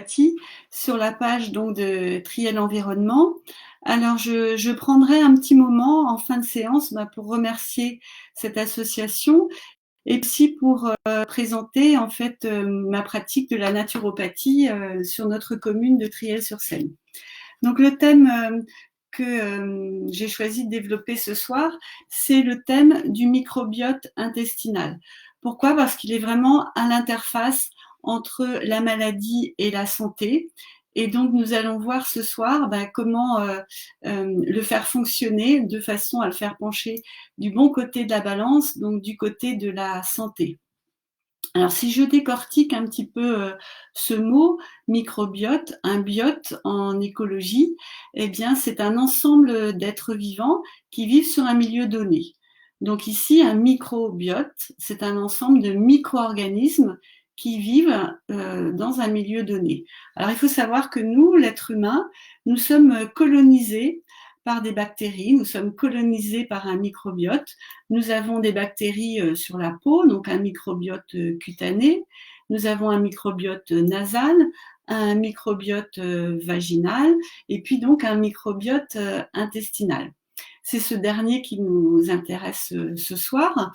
naturopathie sur la page donc de Triel Environnement. Alors je prendrai un petit moment en fin de séance pour remercier cette association et aussi pour présenter en fait ma pratique de la naturopathie sur notre commune de Triel-sur-Seine. Donc le thème que j'ai choisi de développer ce soir, c'est le thème du microbiote intestinal. Pourquoi ? Parce qu'il est vraiment à l'interface entre la maladie et la santé. Et donc nous allons voir ce soir comment le faire fonctionner de façon à le faire pencher du bon côté de la balance, donc du côté de la santé. Alors si je décortique un petit peu ce mot microbiote, un biote en écologie, eh bien c'est un ensemble d'êtres vivants qui vivent sur un milieu donné. Donc ici un microbiote, c'est un ensemble de micro-organismes qui vivent dans un milieu donné. Alors il faut savoir que nous, l'être humain, nous sommes colonisés par des bactéries, nous sommes colonisés par un microbiote. Nous avons des bactéries sur la peau, donc un microbiote cutané. Nous avons un microbiote nasal, un microbiote vaginal et puis donc un microbiote intestinal. C'est ce dernier qui nous intéresse ce soir.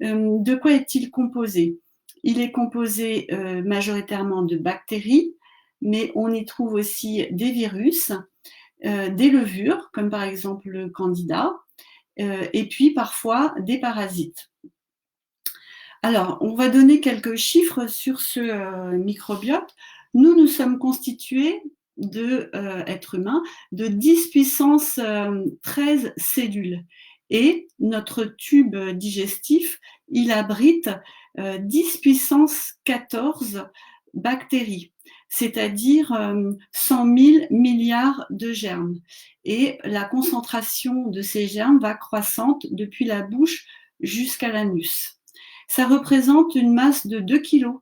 De quoi est-il composé ? Il est composé majoritairement de bactéries, mais on y trouve aussi des virus, des levures, comme par exemple le candida, et puis parfois des parasites. Alors, on va donner quelques chiffres sur ce microbiote. Nous sommes constitués de êtres humains de 10 puissance 13 cellules. Et notre tube digestif, il abrite 10 puissance 14 bactéries, c'est-à-dire 100 000 milliards de germes. Et la concentration de ces germes va croissante depuis la bouche jusqu'à l'anus. Ça représente une masse de 2 kilos.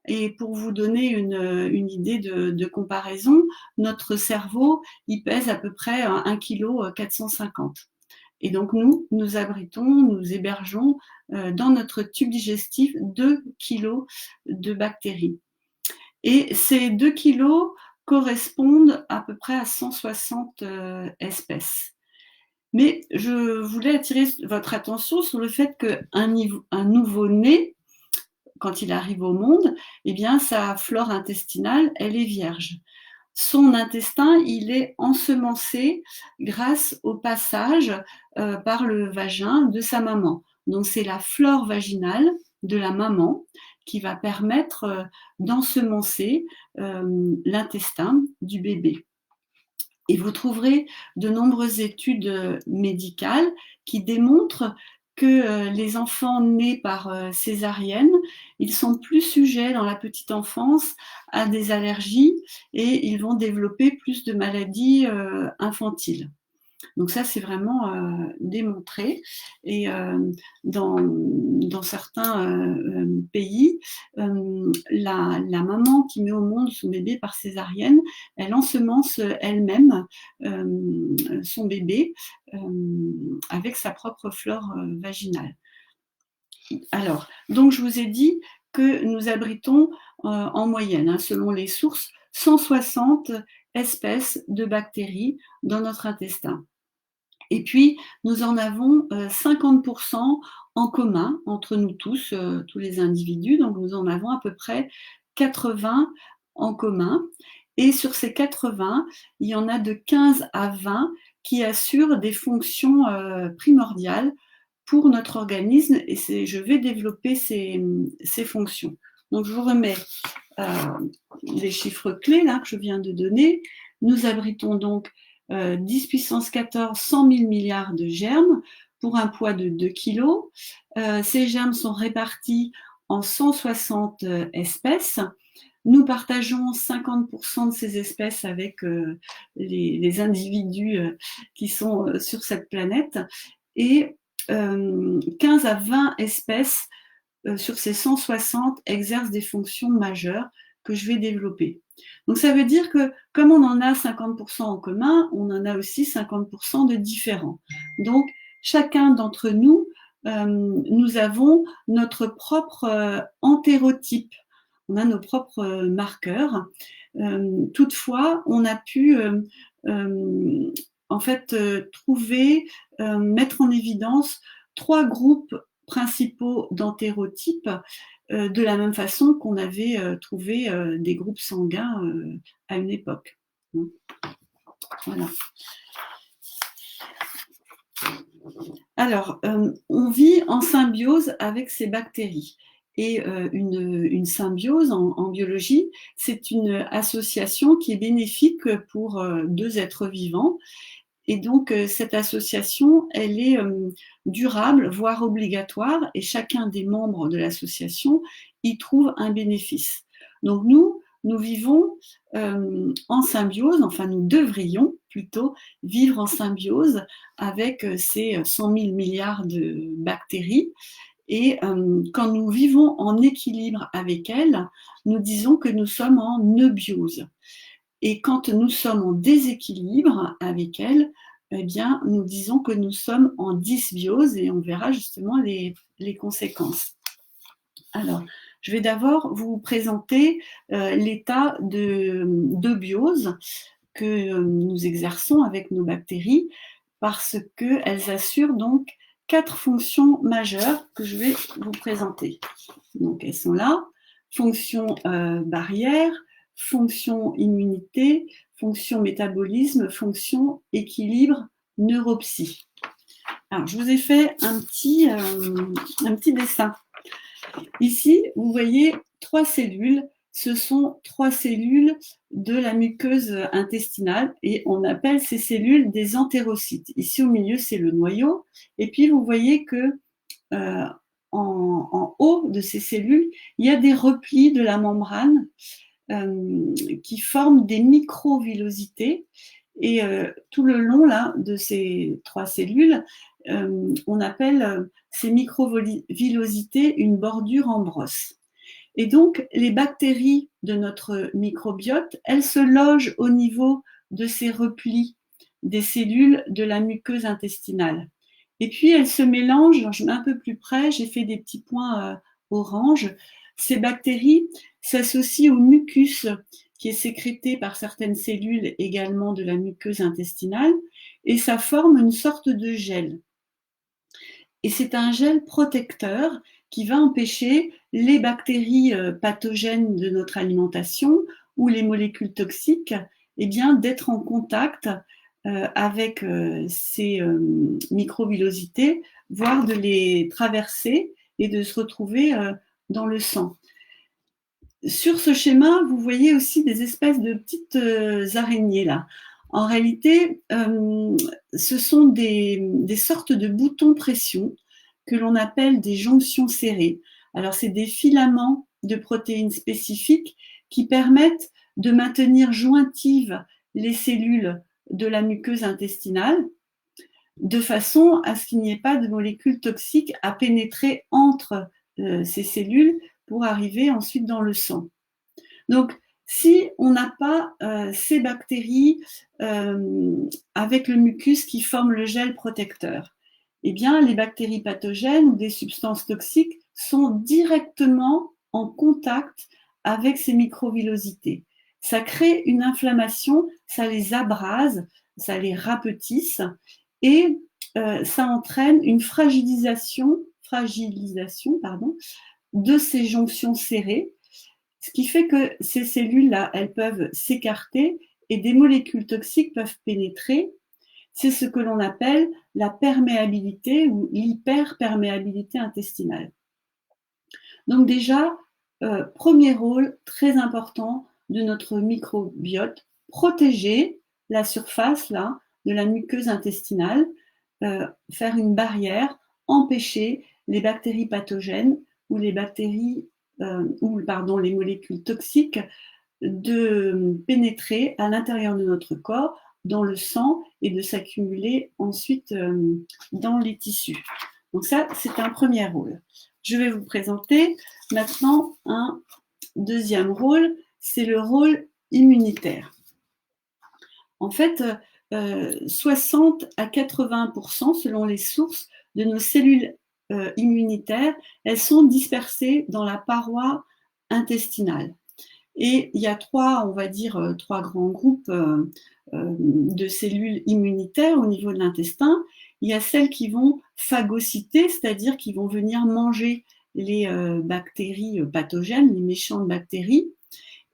Et pour vous donner une idée de comparaison, notre cerveau, il pèse à peu près 1 kg 450. Et donc nous abritons, nous hébergeons dans notre tube digestif 2 kilos de bactéries. Et ces 2 kilos correspondent à peu près à 160 espèces. Mais je voulais attirer votre attention sur le fait qu'un nouveau-né, quand il arrive au monde, eh bien, sa flore intestinale, elle est vierge. Son intestin, il est ensemencé grâce au passage par le vagin de sa maman. Donc, c'est la flore vaginale de la maman qui va permettre d'ensemencer l'intestin du bébé. Et vous trouverez de nombreuses études médicales qui démontrent que les enfants nés par césarienne, ils sont plus sujets dans la petite enfance à des allergies et ils vont développer plus de maladies infantiles. Donc ça, c'est vraiment démontré. Et dans certains pays, la maman qui met au monde son bébé par césarienne, elle ensemence elle-même son bébé avec sa propre flore vaginale. Alors, donc je vous ai dit que nous abritons en moyenne, selon les sources, 160 espèces de bactéries dans notre intestin. Et puis, nous en avons 50% en commun entre nous tous, tous les individus. Donc, nous en avons à peu près 80 en commun. Et sur ces 80, il y en a de 15 à 20 qui assurent des fonctions primordiales pour notre organisme. Et je vais développer ces fonctions. Donc, je vous remets les chiffres clés là, que je viens de donner. Nous abritons donc 10 puissance 14, 100 000 milliards de germes pour un poids de 2 kilos. Ces germes sont répartis en 160 espèces. Nous partageons 50% de ces espèces avec les individus qui sont sur cette planète et 15 à 20 espèces sur ces 160 exercent des fonctions majeures que je vais développer. Donc ça veut dire que comme on en a 50% en commun, on en a aussi 50% de différents. Donc chacun d'entre nous, nous avons notre propre entérotype. on a nos propres marqueurs. Toutefois, on a pu en fait trouver, mettre en évidence 3 groupes principaux d'entérotypes, de la même façon qu'on avait trouvé des groupes sanguins à une époque. Voilà. Alors, on vit en symbiose avec ces bactéries. Et une symbiose en biologie, c'est une association qui est bénéfique pour 2 êtres vivants. Et donc, cette association, elle est durable, voire obligatoire, et chacun des membres de l'association y trouve un bénéfice. Donc nous vivons en symbiose, enfin nous devrions plutôt vivre en symbiose avec ces 100 000 milliards de bactéries. Et quand nous vivons en équilibre avec elles, nous disons que nous sommes en eubiose. Et quand nous sommes en déséquilibre avec elles, eh bien, nous disons que nous sommes en dysbiose et on verra justement les conséquences. Alors, je vais d'abord vous présenter l'état d'eubiose que nous exerçons avec nos bactéries parce qu'elles assurent donc 4 fonctions majeures que je vais vous présenter. Donc, elles sont là. Fonction barrière, fonction immunité, fonction métabolisme, fonction équilibre, neuropsy. Alors, je vous ai fait un petit dessin. Ici, vous voyez 3 cellules. Ce sont 3 cellules de la muqueuse intestinale et on appelle ces cellules des entérocytes. Ici, au milieu, c'est le noyau. Et puis, vous voyez que en haut de ces cellules, il y a des replis de la membrane qui forment des microvillosités. Et tout le long là, de ces 3 cellules, on appelle ces microvillosités une bordure en brosse. Et donc, les bactéries de notre microbiote, elles se logent au niveau de ces replis des cellules de la muqueuse intestinale. Et puis, elles se mélangent, je mets un peu plus près, j'ai fait des petits points orange. Ces bactéries s'associent au mucus qui est sécrété par certaines cellules également de la muqueuse intestinale, et ça forme une sorte de gel. Et c'est un gel protecteur qui va empêcher les bactéries pathogènes de notre alimentation ou les molécules toxiques eh bien, d'être en contact avec ces microvillosités, voire de les traverser et de se retrouver dans le sang. Sur ce schéma, vous voyez aussi des espèces de petites araignées là. En réalité, ce sont des sortes de boutons pression que l'on appelle des jonctions serrées. Alors, c'est des filaments de protéines spécifiques qui permettent de maintenir jointives les cellules de la muqueuse intestinale de façon à ce qu'il n'y ait pas de molécules toxiques à pénétrer entre ces cellules pour arriver ensuite dans le sang. Donc, si on n'a pas ces bactéries avec le mucus qui forme le gel protecteur, eh bien, les bactéries pathogènes ou des substances toxiques sont directement en contact avec ces microvillosités. Ça crée une inflammation, ça les abrase, ça les rapetisse et ça entraîne une fragilisation de ces jonctions serrées, ce qui fait que ces cellules-là, elles peuvent s'écarter et des molécules toxiques peuvent pénétrer. C'est ce que l'on appelle la perméabilité ou l'hyperperméabilité intestinale. Donc déjà, premier rôle très important de notre microbiote, protéger la surface là, de la muqueuse intestinale, faire une barrière, empêcher les bactéries pathogènes ou les les molécules toxiques de pénétrer à l'intérieur de notre corps, dans le sang et de s'accumuler ensuite dans les tissus. Donc ça, c'est un premier rôle. Je vais vous présenter maintenant un deuxième rôle, c'est le rôle immunitaire. En fait, 60 à 80% selon les sources de nos cellules immunitaires, elles sont dispersées dans la paroi intestinale. Et il y a trois, on va dire, trois grands groupes de cellules immunitaires au niveau de l'intestin. Il y a celles qui vont phagocyter, c'est-à-dire qui vont venir manger les bactéries pathogènes, les méchantes bactéries.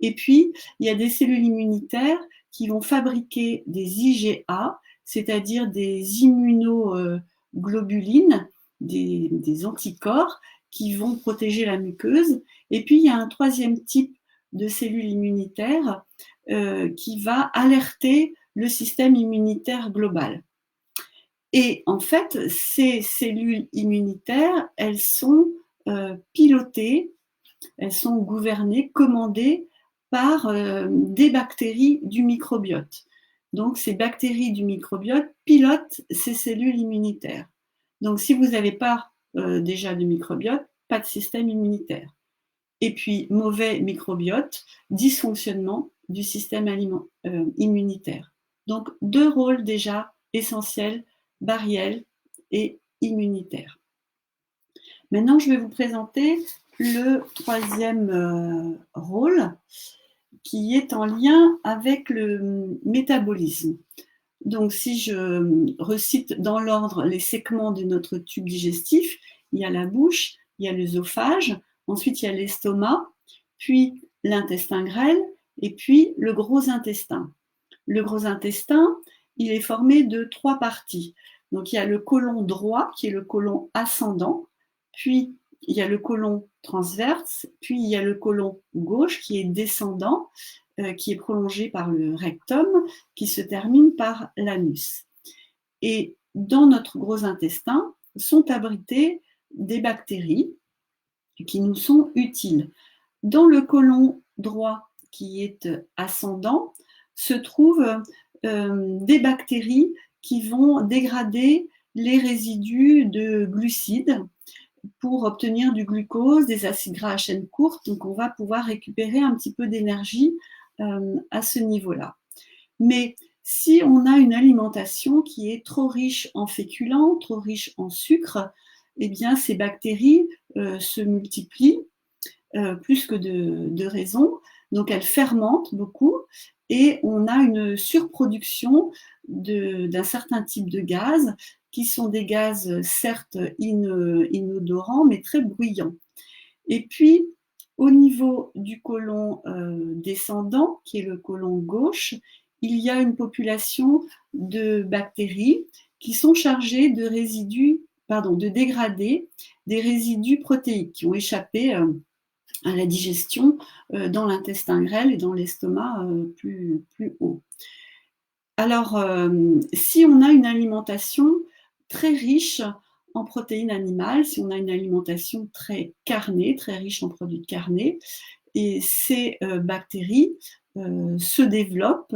Et puis, il y a des cellules immunitaires qui vont fabriquer des IgA, c'est-à-dire des immunoglobulines, des anticorps qui vont protéger la muqueuse. Et puis, il y a un troisième type de cellules immunitaires qui va alerter le système immunitaire global. Et en fait, ces cellules immunitaires, elles sont pilotées, elles sont gouvernées, commandées par des bactéries du microbiote. Donc, ces bactéries du microbiote pilotent ces cellules immunitaires. Donc, si vous n'avez pas déjà de microbiote, pas de système immunitaire. Et puis, mauvais microbiote, dysfonctionnement du système immunitaire. Donc, deux rôles déjà essentiels, barrières et immunitaires. Maintenant, je vais vous présenter le troisième rôle qui est en lien avec le métabolisme. Donc, si je recite dans l'ordre les segments de notre tube digestif, il y a la bouche, il y a l'œsophage, ensuite il y a l'estomac, puis l'intestin grêle et puis le gros intestin. Le gros intestin, il est formé de trois parties. Donc, il y a le côlon droit qui est le côlon ascendant, puis il y a le côlon transverse, puis il y a le côlon gauche qui est descendant, qui est prolongé par le rectum, qui se termine par l'anus. Et dans notre gros intestin sont abritées des bactéries qui nous sont utiles. Dans le côlon droit qui est ascendant se trouvent des bactéries qui vont dégrader les résidus de glucides pour obtenir du glucose, des acides gras à chaîne courte. Donc, on va pouvoir récupérer un petit peu d'énergie à ce niveau-là. Mais si on a une alimentation qui est trop riche en féculents, trop riche en sucre, eh bien, ces bactéries se multiplient plus que de raison. Donc, elles fermentent beaucoup et on a une surproduction d'un certain type de gaz qui sont des gaz certes inodorants mais très bruyants. Et puis, au niveau du côlon descendant, qui est le côlon gauche, il y a une population de bactéries qui sont chargées de dégrader des résidus protéiques qui ont échappé à la digestion dans l'intestin grêle et dans l'estomac plus haut. Alors, si on a une alimentation très riche en protéines animales, si on a une alimentation très carnée, très riche en produits carnés, et ces bactéries se développent,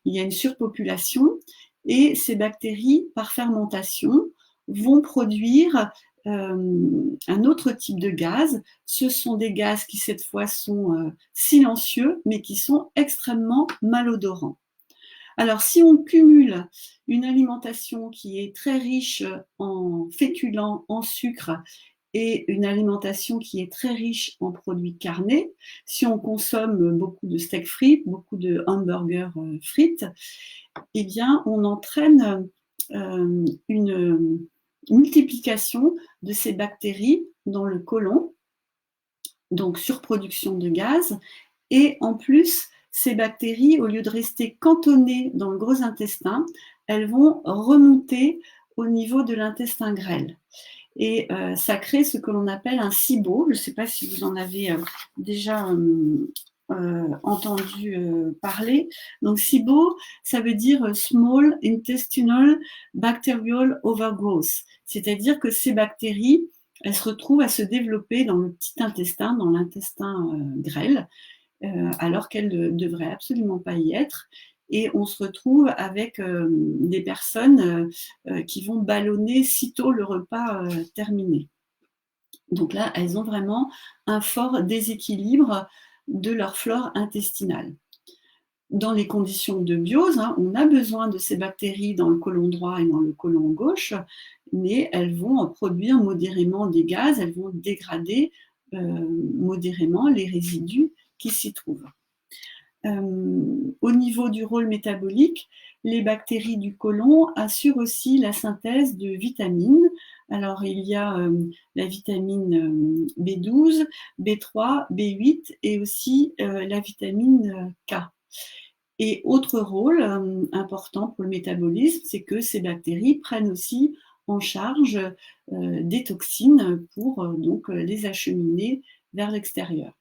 il y a une surpopulation, et ces bactéries, par fermentation, vont produire un autre type de gaz. Ce sont des gaz qui, cette fois, sont silencieux, mais qui sont extrêmement malodorants. Alors, si on cumule une alimentation qui est très riche en féculents, en sucre, et une alimentation qui est très riche en produits carnés, si on consomme beaucoup de steaks frites, beaucoup de hamburgers frites, eh bien, on entraîne une multiplication de ces bactéries dans le côlon, donc surproduction de gaz, et en plus, ces bactéries, au lieu de rester cantonnées dans le gros intestin, elles vont remonter au niveau de l'intestin grêle. Et ça crée ce que l'on appelle un SIBO. Je ne sais pas si vous en avez déjà entendu parler. Donc SIBO, ça veut dire Small Intestinal Bacterial Overgrowth. C'est-à-dire que ces bactéries, elles se retrouvent à se développer dans le petit intestin, dans l'intestin grêle, alors qu'elles ne devraient absolument pas y être. Et on se retrouve avec des personnes qui vont ballonner sitôt le repas terminé. Donc là, elles ont vraiment un fort déséquilibre de leur flore intestinale. Dans les conditions de biose, on a besoin de ces bactéries dans le côlon droit et dans le côlon gauche, mais elles vont produire modérément des gaz, elles vont dégrader modérément les résidus qui s'y trouvent. Au niveau du rôle métabolique, les bactéries du côlon assurent aussi la synthèse de vitamines. Alors, il y a la vitamine B12, B3, B8 et aussi la vitamine K. Et autre rôle important pour le métabolisme, c'est que ces bactéries prennent aussi en charge des toxines pour donc les acheminer vers l'extérieur.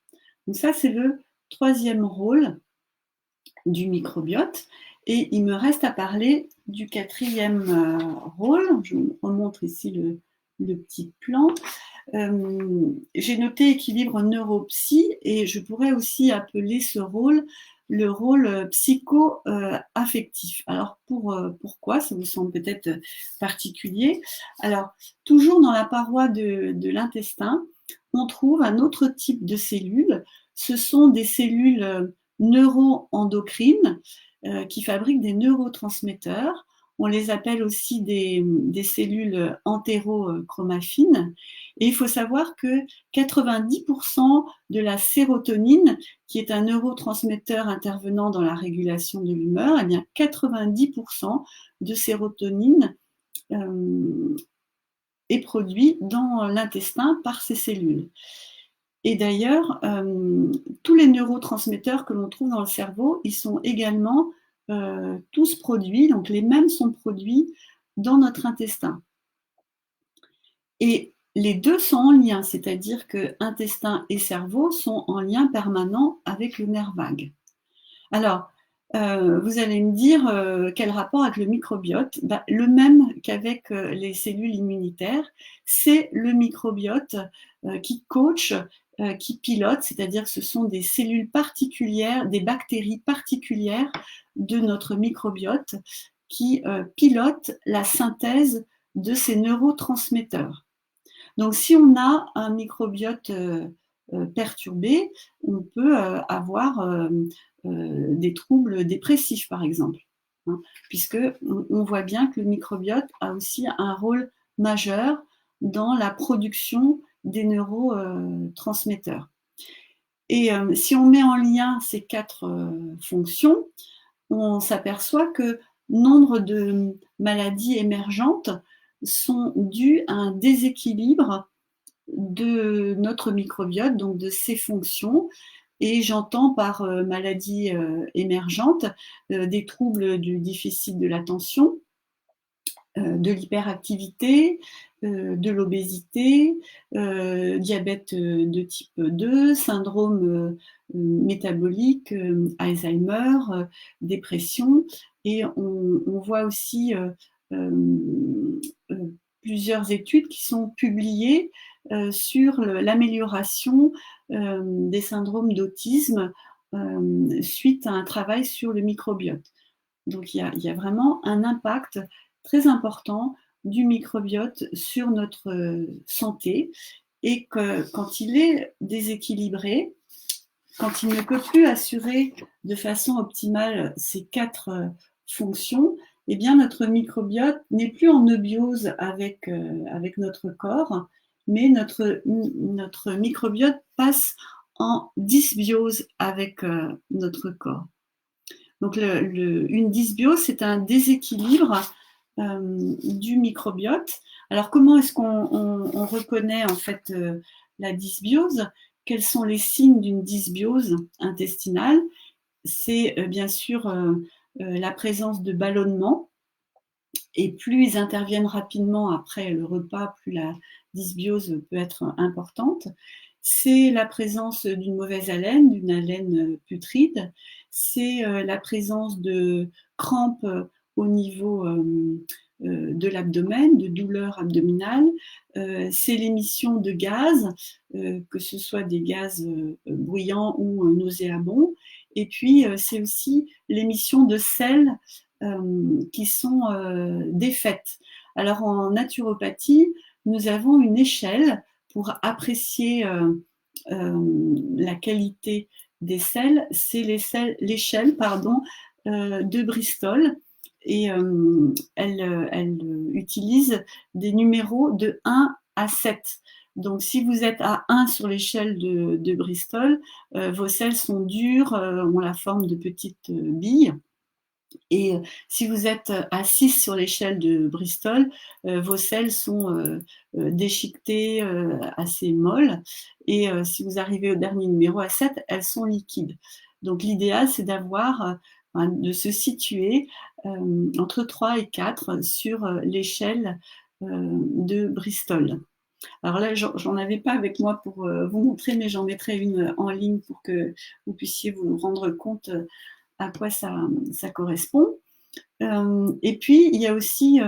Donc ça, c'est le troisième rôle du microbiote. Et il me reste à parler du quatrième rôle. Je vous remontre ici le petit plan. J'ai noté équilibre neuropsy et je pourrais aussi appeler ce rôle le rôle psycho-affectif. Alors pourquoi? Ça vous semble peut-être particulier. Alors, toujours dans la paroi de l'intestin, on trouve un autre type de cellules. Ce sont des cellules neuroendocrines qui fabriquent des neurotransmetteurs. On les appelle aussi des cellules entérochromaffines. Et il faut savoir que 90% de la sérotonine, qui est un neurotransmetteur intervenant dans la régulation de l'humeur, eh bien 90% de sérotonine est produit dans l'intestin par ces cellules. Et d'ailleurs, tous les neurotransmetteurs que l'on trouve dans le cerveau, ils sont également tous produits, donc les mêmes sont produits dans notre intestin. Et les deux sont en lien, c'est-à-dire que intestin et cerveau sont en lien permanent avec le nerf vague. Alors, vous allez me dire quel rapport avec le microbiote? Le même qu'avec les cellules immunitaires, c'est le microbiote qui coach, qui pilote, c'est-à-dire que ce sont des cellules particulières, des bactéries particulières de notre microbiote qui pilotent la synthèse de ces neurotransmetteurs. Donc, si on a un microbiote perturbé, on peut avoir des troubles dépressifs, par exemple, hein, puisque on voit bien que le microbiote a aussi un rôle majeur dans la production des neurotransmetteurs. Et si on met en lien ces quatre fonctions, on s'aperçoit que nombre de maladies émergentes sont dues à un déséquilibre de notre microbiote, donc de ses fonctions. Et j'entends par maladie émergente des troubles du déficit de l'attention, de l'hyperactivité, de l'obésité, diabète de type 2, syndrome métabolique, Alzheimer, dépression. Et on voit aussi plusieurs études qui sont publiées sur l'amélioration des syndromes d'autisme suite à un travail sur le microbiote. Donc il y a vraiment un impact très important du microbiote sur notre santé et que quand il est déséquilibré, quand il ne peut plus assurer de façon optimale ces quatre fonctions, eh bien notre microbiote n'est plus en eubiose avec notre corps, mais notre microbiote passe en dysbiose avec notre corps. Donc une dysbiose, c'est un déséquilibre du microbiote. Alors comment est-ce qu'on reconnaît en fait la dysbiose? Quels sont les signes d'une dysbiose intestinale? C'est bien sûr la présence de ballonnements. Et plus ils interviennent rapidement après le repas, plus la dysbiose peut être importante. C'est la présence d'une mauvaise haleine, d'une haleine putride. C'est la présence de crampes au niveau de l'abdomen, de douleurs abdominales. C'est l'émission de gaz, que ce soit des gaz bruyants ou nauséabonds. Et puis, c'est aussi l'émission de sels qui sont défaites. Alors en naturopathie, nous avons une échelle pour apprécier la qualité des sels. C'est l'échelle de Bristol et elle utilise des numéros de 1 à 7. Donc, si vous êtes à 1 sur l'échelle de Bristol, vos selles sont dures, ont la forme de petites billes. Et si vous êtes à 6 sur l'échelle de Bristol, vos selles sont déchiquetées, assez molles. Et si vous arrivez au dernier numéro, à 7, elles sont liquides. Donc l'idéal, c'est de se situer entre 3 et 4 sur l'échelle de Bristol. Alors là, j'en avais pas avec moi pour vous montrer, mais j'en mettrai une en ligne pour que vous puissiez vous rendre compte à quoi ça correspond. Et puis, il y a aussi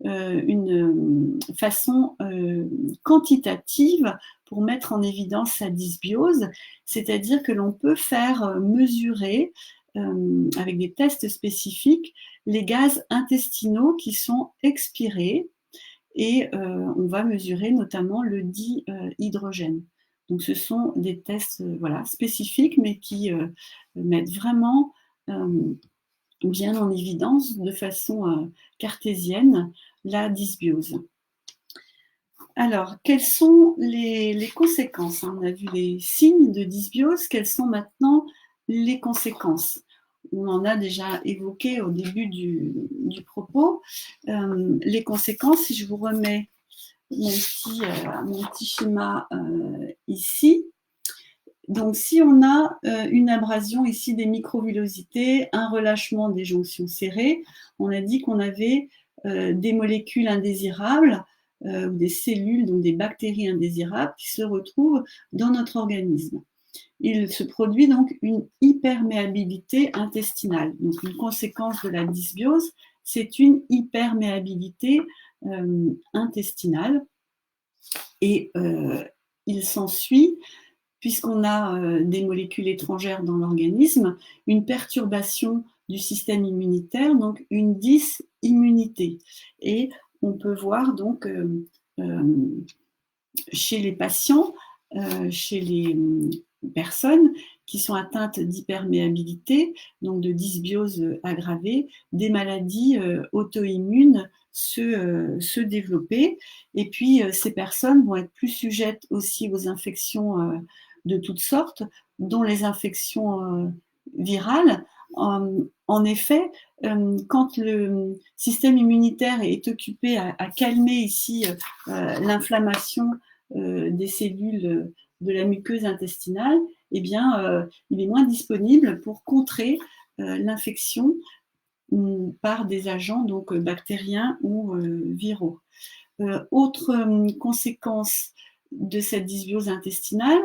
une façon quantitative pour mettre en évidence sa dysbiose, c'est-à-dire que l'on peut faire mesurer, avec des tests spécifiques, les gaz intestinaux qui sont expirés, et on va mesurer notamment le dihydrogène. Donc ce sont des tests voilà, spécifiques, mais qui mettent vraiment bien en évidence de façon cartésienne la dysbiose. Alors, quelles sont les conséquences? On a vu les signes de dysbiose, quelles sont maintenant les conséquences? On en a déjà évoqué au début du propos. Les conséquences, si je vous remets mon petit schéma ici. Donc, si on a une abrasion ici des microvillosités, un relâchement des jonctions serrées, on a dit qu'on avait des molécules indésirables ou des cellules, donc des bactéries indésirables, qui se retrouvent dans notre organisme. Il se produit donc une hyperméabilité intestinale. Donc, une conséquence de la dysbiose, c'est une hyperméabilité intestinale. Et il s'ensuit, puisqu'on a des molécules étrangères dans l'organisme, une perturbation du système immunitaire, donc une dysimmunité. Et on peut voir donc chez les patients, chez les personnes qui sont atteintes d'hyperméabilité, donc de dysbiose aggravée, des maladies auto-immunes se développer. Et puis, ces personnes vont être plus sujettes aussi aux infections de toutes sortes, dont les infections virales. En effet, quand le système immunitaire est occupé à calmer ici l'inflammation des cellules de la muqueuse intestinale, eh bien, il est moins disponible pour contrer l'infection par des agents donc bactériens ou viraux. Autre conséquence de cette dysbiose intestinale,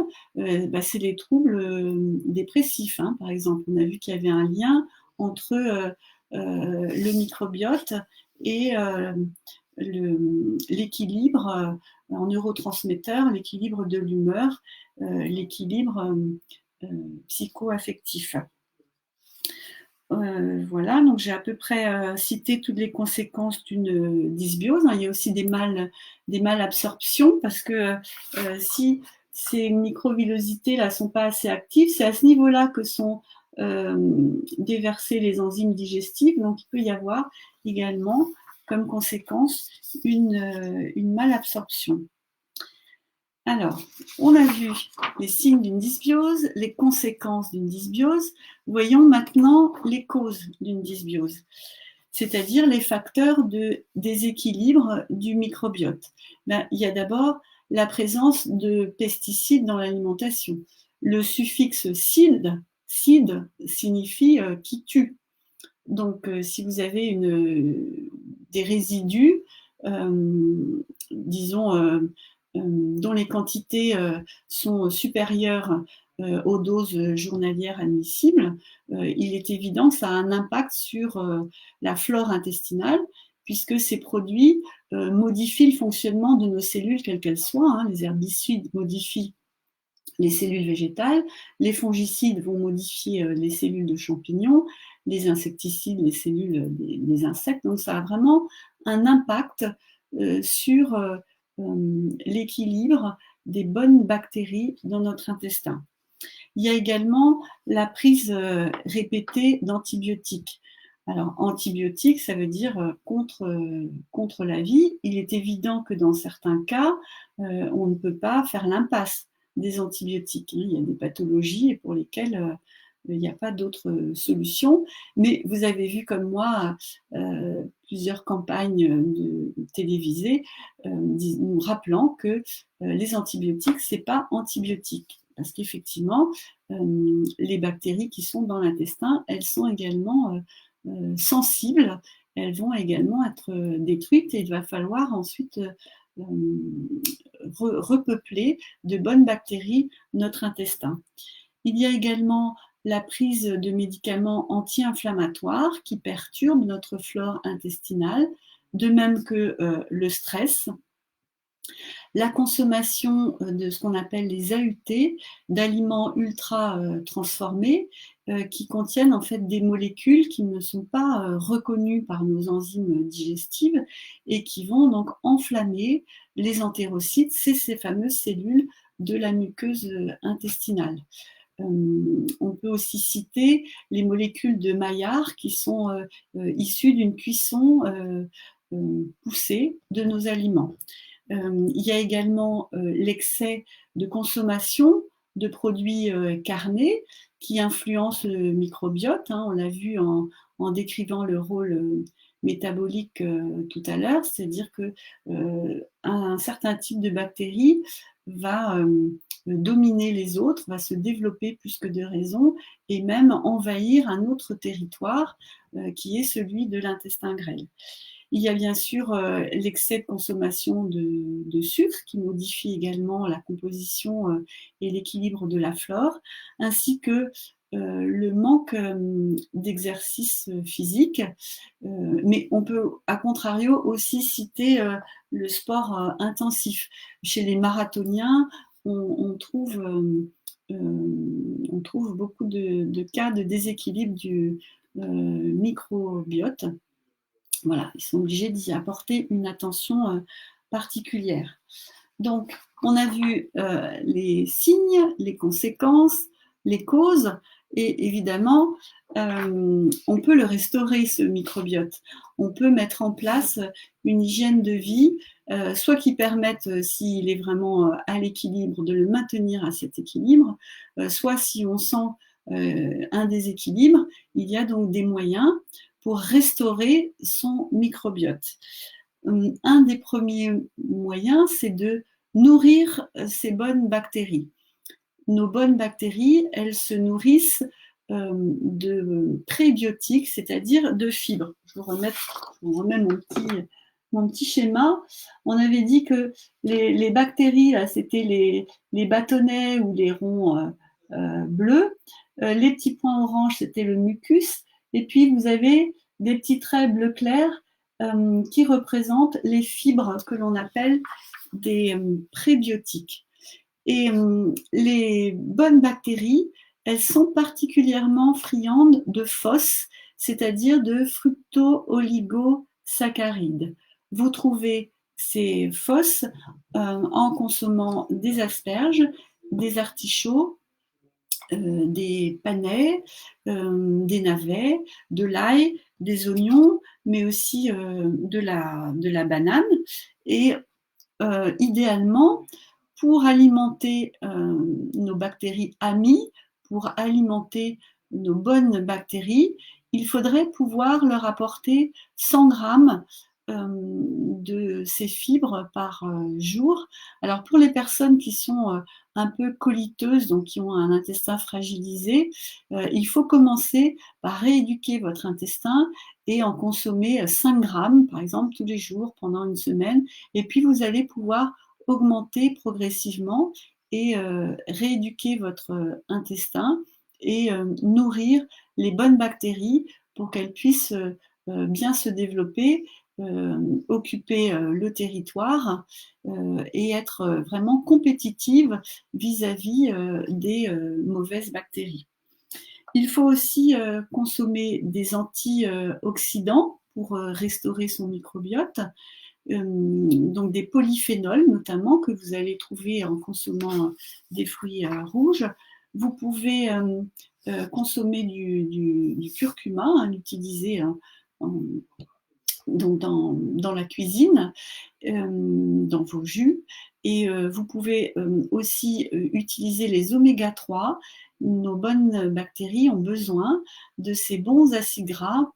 c'est les troubles dépressifs. Par exemple, on a vu qu'il y avait un lien entre le microbiote et l'équilibre en neurotransmetteurs, l'équilibre de l'humeur, l'équilibre psycho-affectif. Voilà, donc j'ai à peu près cité toutes les conséquences d'une dysbiose. Il y a aussi des malabsorptions, parce que si ces microvillosités-là ne sont pas assez actives, c'est à ce niveau-là que sont déversées les enzymes digestives. Donc il peut y avoir également comme conséquence une malabsorption. Alors, on a vu les signes d'une dysbiose, les conséquences d'une dysbiose. Voyons maintenant les causes d'une dysbiose, c'est-à-dire les facteurs de déséquilibre du microbiote. Il y a d'abord la présence de pesticides dans l'alimentation. Le suffixe cide signifie qui tue. Donc, si vous avez des résidus, disons, dont les quantités sont supérieures aux doses journalières admissibles, il est évident que ça a un impact sur la flore intestinale, puisque ces produits modifient le fonctionnement de nos cellules, quelles qu'elles soient. Les herbicides modifient les cellules végétales, les fongicides vont modifier les cellules de champignons, les insecticides, les cellules des insectes. Donc ça a vraiment un impact sur l'équilibre des bonnes bactéries dans notre intestin. Il y a également la prise répétée d'antibiotiques. Alors, antibiotique, ça veut dire contre la vie. Il est évident que dans certains cas, on ne peut pas faire l'impasse des antibiotiques. Il y a des pathologies pour lesquelles il n'y a pas d'autre solution. Mais vous avez vu comme moi plusieurs campagnes télévisées nous rappelant que les antibiotiques, c'est pas antibiotique. Parce qu'effectivement, les bactéries qui sont dans l'intestin, elles sont également sensibles, elles vont également être détruites et il va falloir ensuite repeupler de bonnes bactéries notre intestin. Il y a également la prise de médicaments anti-inflammatoires qui perturbent notre flore intestinale, de même que le stress, la consommation de ce qu'on appelle les AUT, d'aliments ultra transformés, qui contiennent en fait des molécules qui ne sont pas reconnues par nos enzymes digestives et qui vont donc enflammer les entérocytes, c'est ces fameuses cellules de la muqueuse intestinale. On peut aussi citer les molécules de Maillard qui sont issues d'une cuisson poussée de nos aliments. Il y a également l'excès de consommation de produits carnés qui influencent le microbiote. On l'a vu en décrivant le rôle métabolique tout à l'heure, c'est-à-dire que un certain type de bactérie va dominer les autres, va se développer plus que de raison et même envahir un autre territoire qui est celui de l'intestin grêle. Il y a bien sûr l'excès de consommation de sucre qui modifie également la composition et l'équilibre de la flore, ainsi que le manque d'exercice physique. Mais on peut, à contrario, aussi citer le sport intensif. Chez les marathoniens, on trouve beaucoup de cas de déséquilibre du microbiote. Voilà, ils sont obligés d'y apporter une attention particulière. Donc, on a vu les signes, les conséquences, les causes, et évidemment, on peut le restaurer, ce microbiote. On peut mettre en place une hygiène de vie, soit qui permette, s'il est vraiment à l'équilibre, de le maintenir à cet équilibre, soit si on sent un déséquilibre, il y a donc des moyens pour restaurer son microbiote. Un des premiers moyens, c'est de nourrir ces bonnes bactéries. Nos bonnes bactéries, elles se nourrissent de prébiotiques, c'est-à-dire de fibres. Je vous remets mon petit schéma. On avait dit que les bactéries, là, c'était les bâtonnets ou les ronds bleus. Les petits points orange, c'était le mucus. Et puis, vous avez des petits traits bleu clair qui représentent les fibres que l'on appelle des prébiotiques. Et les bonnes bactéries, elles sont particulièrement friandes de FOS, c'est-à-dire de fructo-oligosaccharides. Vous trouvez ces FOS en consommant des asperges, des artichauts, des panais, des navets, de l'ail, des oignons, mais aussi de la banane. Et idéalement, pour alimenter nos bactéries amies, pour alimenter nos bonnes bactéries, il faudrait pouvoir leur apporter 100 grammes de ces fibres par jour. Alors pour les personnes qui sont un peu coliteuses, donc qui ont un intestin fragilisé, il faut commencer par rééduquer votre intestin et en consommer 5 grammes, par exemple, tous les jours pendant une semaine. Et puis vous allez pouvoir augmenter progressivement et rééduquer votre intestin et nourrir les bonnes bactéries pour qu'elles puissent bien se développer, occuper le territoire et être vraiment compétitive vis-à-vis des mauvaises bactéries. Il faut aussi consommer des antioxydants pour restaurer son microbiote. Donc des polyphénols notamment que vous allez trouver en consommant des fruits rouges. Vous pouvez consommer du curcuma, hein, l'utiliser donc dans la cuisine, dans vos jus. Et vous pouvez aussi utiliser les oméga 3. Nos bonnes bactéries ont besoin de ces bons acides gras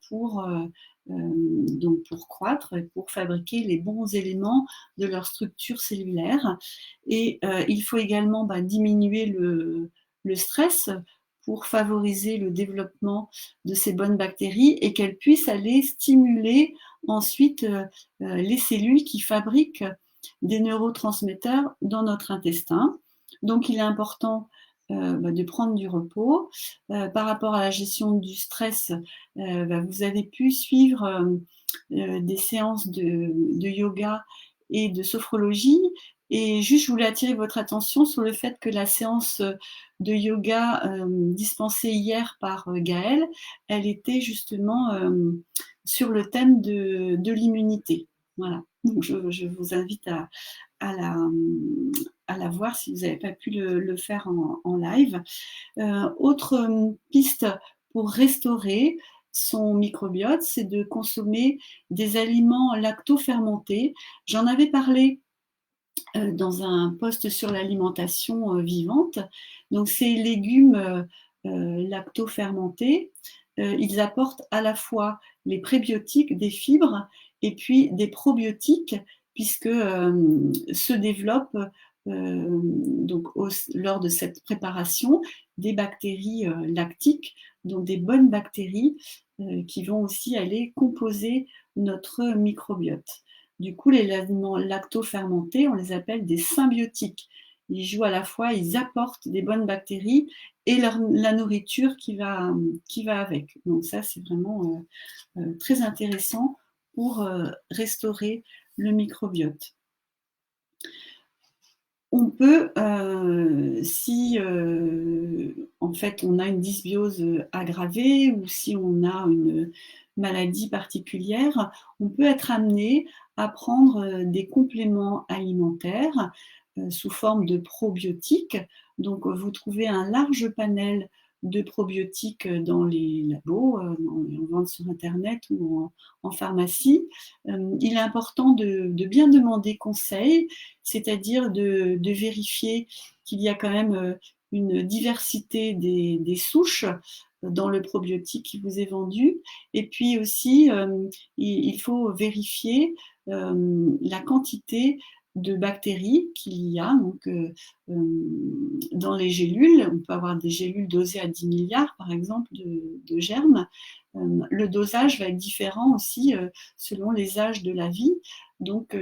donc pour croître et pour fabriquer les bons éléments de leur structure cellulaire. Et il faut également diminuer le stress pour favoriser le développement de ces bonnes bactéries et qu'elles puissent aller stimuler ensuite les cellules qui fabriquent des neurotransmetteurs dans notre intestin. Donc il est important de prendre du repos. Par rapport à la gestion du stress, vous avez pu suivre des séances de yoga et de sophrologie. Et juste, je voulais attirer votre attention sur le fait que la séance de yoga dispensée hier par Gaëlle, elle était justement sur le thème de l'immunité. Voilà. Donc je vous invite à la voir si vous n'avez pas pu le faire en live. Autre piste pour restaurer son microbiote, c'est de consommer des aliments lacto-fermentés. J'en avais parlé dans un post sur l'alimentation vivante. Donc ces légumes lacto-fermentés, ils apportent à la fois les prébiotiques, des fibres, et puis des probiotiques, puisque se développent donc lors de cette préparation des bactéries lactiques, donc des bonnes bactéries qui vont aussi aller composer notre microbiote. Du coup, les aliments lacto-fermentés, on les appelle des symbiotiques. Ils jouent à la fois, ils apportent des bonnes bactéries et la nourriture qui va avec. Donc ça, c'est vraiment très intéressant pour restaurer le microbiote. On peut, si en fait on a une dysbiose aggravée ou si on a une maladie particulière, on peut être amené à prendre des compléments alimentaires sous forme de probiotiques. Donc vous trouvez un large panel de probiotiques dans les labos, en vente sur Internet ou en pharmacie. Il est important de bien demander conseil, c'est-à-dire de vérifier qu'il y a quand même une diversité des souches dans le probiotique qui vous est vendu. Et puis aussi, il faut vérifier la quantité de bactéries qu'il y a donc, dans les gélules. On peut avoir des gélules dosées à 10 milliards, par exemple, de germes. Le dosage va être différent aussi selon les âges de la vie. Donc,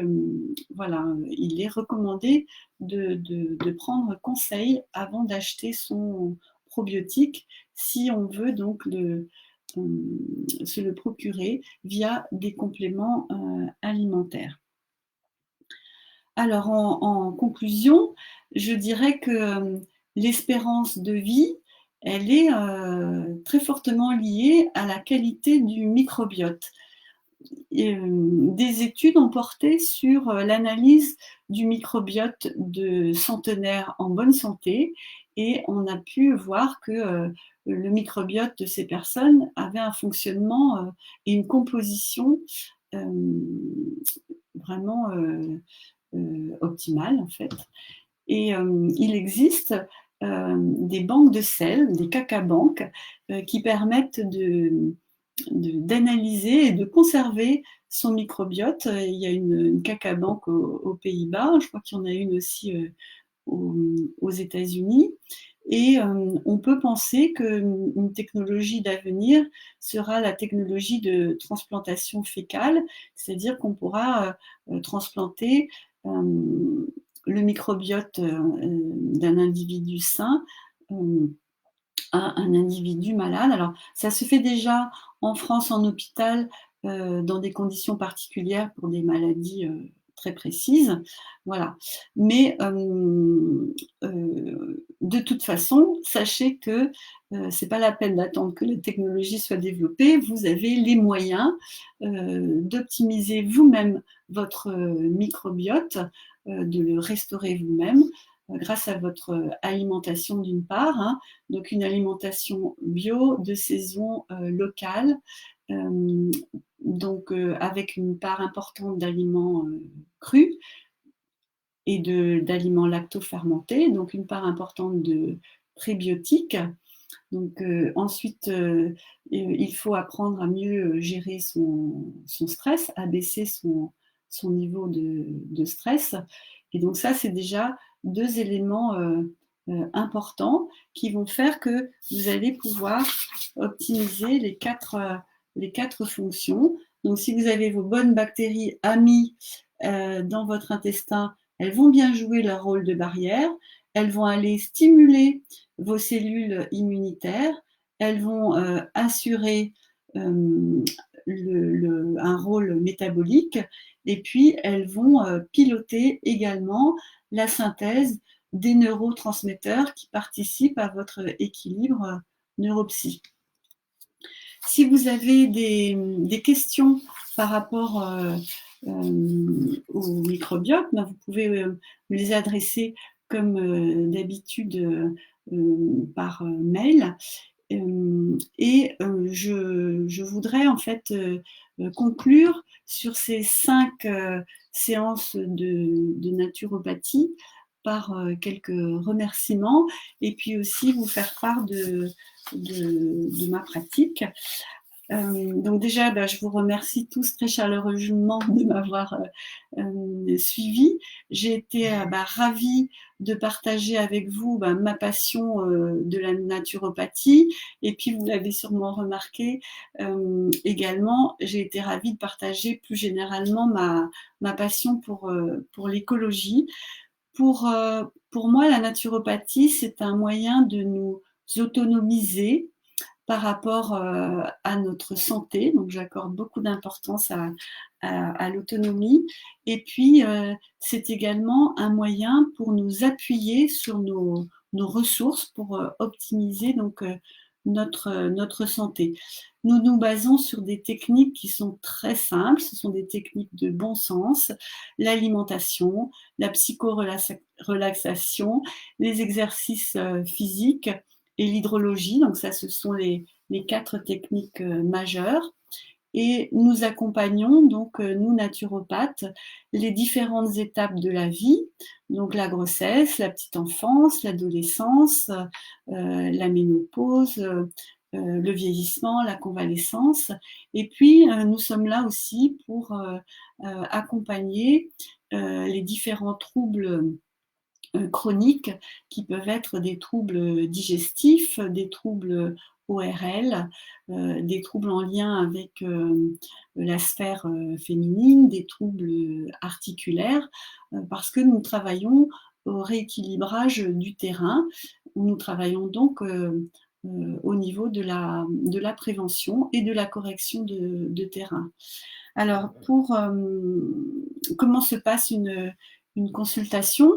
voilà, il est recommandé de prendre conseil avant d'acheter son probiotique si on veut donc se le procurer via des compléments alimentaires. Alors, en conclusion, je dirais que l'espérance de vie, elle est très fortement liée à la qualité du microbiote. Des études ont porté sur l'analyse du microbiote de centenaires en bonne santé et on a pu voir que le microbiote de ces personnes avait un fonctionnement et une composition vraiment optimale en fait. Et il existe des banques de sel, des cacabanques, qui permettent d'analyser et de conserver son microbiote. Il y a une cacabanque aux Pays-Bas, je crois qu'il y en a une aussi aux États-Unis. Et on peut penser qu'une technologie d'avenir sera la technologie de transplantation fécale, c'est-à-dire qu'on pourra transplanter le microbiote d'un individu sain à un individu malade. Alors, ça se fait déjà en France en hôpital dans des conditions particulières pour des maladies très précises. Voilà. Mais de toute façon, sachez que c'est pas la peine d'attendre que la technologie soit développée. Vous avez les moyens d'optimiser vous-même votre microbiote, de le restaurer vous-même grâce à votre alimentation d'une part, hein, donc une alimentation bio, de saison, locale, donc avec une part importante d'aliments crus et d'aliments lacto-fermentés, donc une part importante de prébiotiques. Donc ensuite, il faut apprendre à mieux gérer son stress, à baisser son niveau de stress. Et donc ça, c'est déjà 2 éléments importants qui vont faire que vous allez pouvoir optimiser les 4 fonctions. Donc si vous avez vos bonnes bactéries amies dans votre intestin, elles vont bien jouer leur rôle de barrière, elles vont aller stimuler vos cellules immunitaires, elles vont assurer un rôle métabolique, et puis elles vont piloter également la synthèse des neurotransmetteurs qui participent à votre équilibre neuropsy. Si vous avez des questions par rapport au microbiote, ben vous pouvez me les adresser comme d'habitude par mail. Et je voudrais en fait conclure sur ces 5 séances de naturopathie par quelques remerciements, et puis aussi vous faire part de ma pratique. Donc déjà, je vous remercie tous très chaleureusement de m'avoir suivi. J'ai été ravie de partager avec vous ma passion de la naturopathie, et puis vous l'avez sûrement remarqué également, j'ai été ravie de partager plus généralement ma passion pour l'écologie. Pour moi, la naturopathie, c'est un moyen de nous autonomiser par rapport à notre santé. Donc j'accorde beaucoup d'importance à l'autonomie. Et puis c'est également un moyen pour nous appuyer sur nos ressources pour optimiser donc notre santé. Nous nous basons sur des techniques qui sont très simples, ce sont des techniques de bon sens, l'alimentation, la psychorelaxation, les exercices physiques et l'hydrologie. Donc ça, ce sont les 4 techniques majeures. Et nous accompagnons, donc nous naturopathes, les différentes étapes de la vie, donc la grossesse, la petite enfance, l'adolescence, la ménopause, le vieillissement, la convalescence. Et puis, nous sommes là aussi pour accompagner les différents troubles chroniques qui peuvent être des troubles digestifs, des troubles ORL, des troubles en lien avec la sphère féminine, des troubles articulaires, parce que nous travaillons au rééquilibrage du terrain. Nous travaillons donc au niveau de la prévention et de la correction de terrain. Alors, comment se passe une consultation?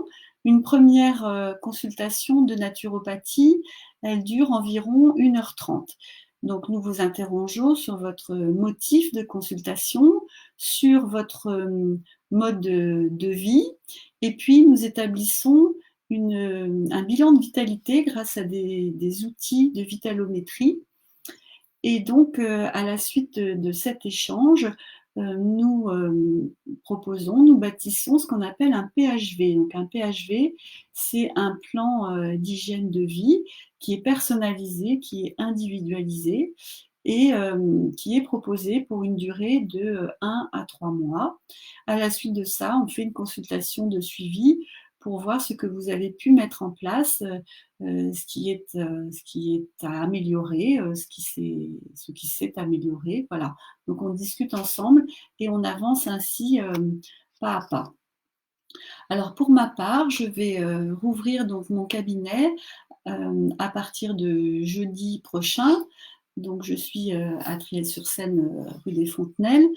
Une première consultation de naturopathie, elle dure environ 1h30. Donc nous vous interrogeons sur votre motif de consultation, sur votre mode de vie, et puis nous établissons un bilan de vitalité grâce à des outils de vitalométrie. Et donc à la suite de cet échange, nous proposons, nous bâtissons ce qu'on appelle un PHV. Donc un PHV, c'est un plan d'hygiène de vie qui est personnalisé, qui est individualisé et qui est proposé pour une durée de 1 à 3 mois. À la suite de ça, on fait une consultation de suivi pour voir ce que vous avez pu mettre en place, ce qui est à améliorer, ce qui s'est amélioré. Voilà. Donc on discute ensemble et on avance ainsi pas à pas. Alors pour ma part, je vais rouvrir donc mon cabinet à partir de jeudi prochain. Donc je suis à Triel-sur-Seine, rue des Fontenelles,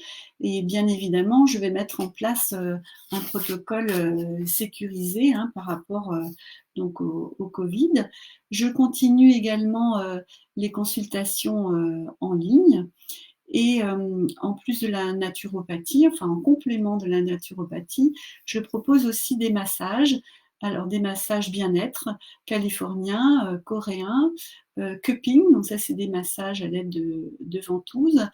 et bien évidemment, je vais mettre en place un protocole sécurisé par rapport donc au Covid. Je continue également les consultations en ligne. Et en plus de la naturopathie, enfin en complément de la naturopathie, je propose aussi des massages Alors des massages bien-être californiens, coréens, cupping, donc ça c'est des massages à l'aide de ventouses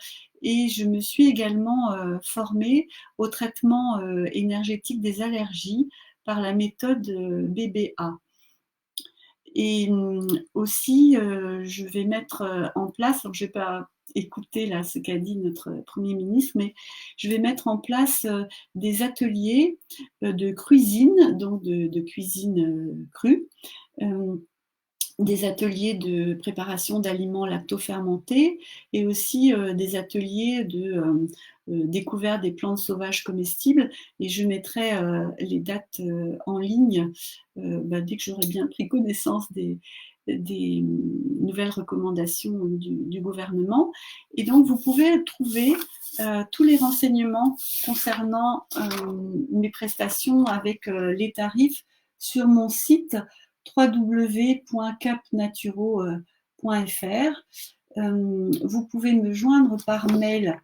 et je me suis également, formée au traitement, énergétique des allergies par la méthode, BBA. Et aussi, je vais mettre, en place, alors je vais pas écouter là ce qu'a dit notre Premier ministre, mais je vais mettre en place, des ateliers, de cuisine, donc de cuisine, crue, hem, des ateliers de préparation d'aliments lactofermentés et aussi, des ateliers de, découverte des plantes sauvages comestibles et je mettrai, les dates, en ligne, dès que j'aurai bien pris connaissance des nouvelles recommandations du gouvernement et donc vous pouvez trouver, tous les renseignements concernant, mes prestations avec, les tarifs sur mon site www.capnaturo.fr. Vous pouvez me joindre par mail,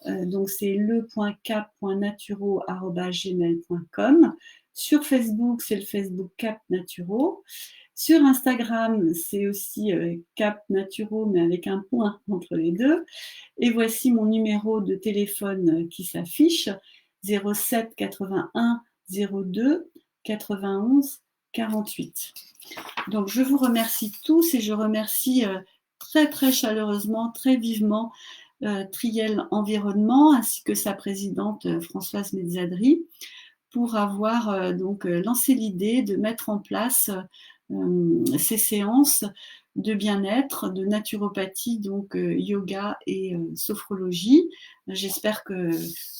donc c'est le.cap.naturo@gmail.com. Sur Facebook, c'est le Facebook Cap Naturo. Sur Instagram, c'est aussi Cap Naturo, mais avec un point entre les deux. Et voici mon numéro de téléphone qui s'affiche 07 81 02 91 48. Donc je vous remercie tous et je remercie très très chaleureusement, très vivement Triel Environnement ainsi que sa présidente Françoise Mezzadri pour avoir lancé l'idée de mettre en place ces séances de bien-être, de naturopathie, donc yoga et sophrologie. J'espère que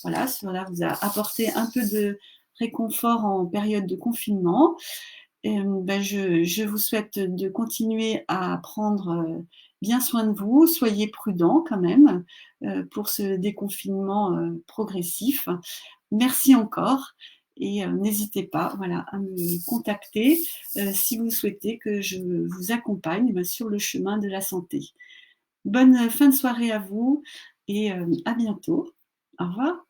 voilà, cela vous a apporté un peu de réconfort en période de confinement. Je vous souhaite de continuer à prendre bien soin de vous. Soyez prudents quand même pour ce déconfinement progressif. Merci encore et n'hésitez pas voilà, à me contacter si vous souhaitez que je vous accompagne sur le chemin de la santé. Bonne fin de soirée à vous et à bientôt. Au revoir.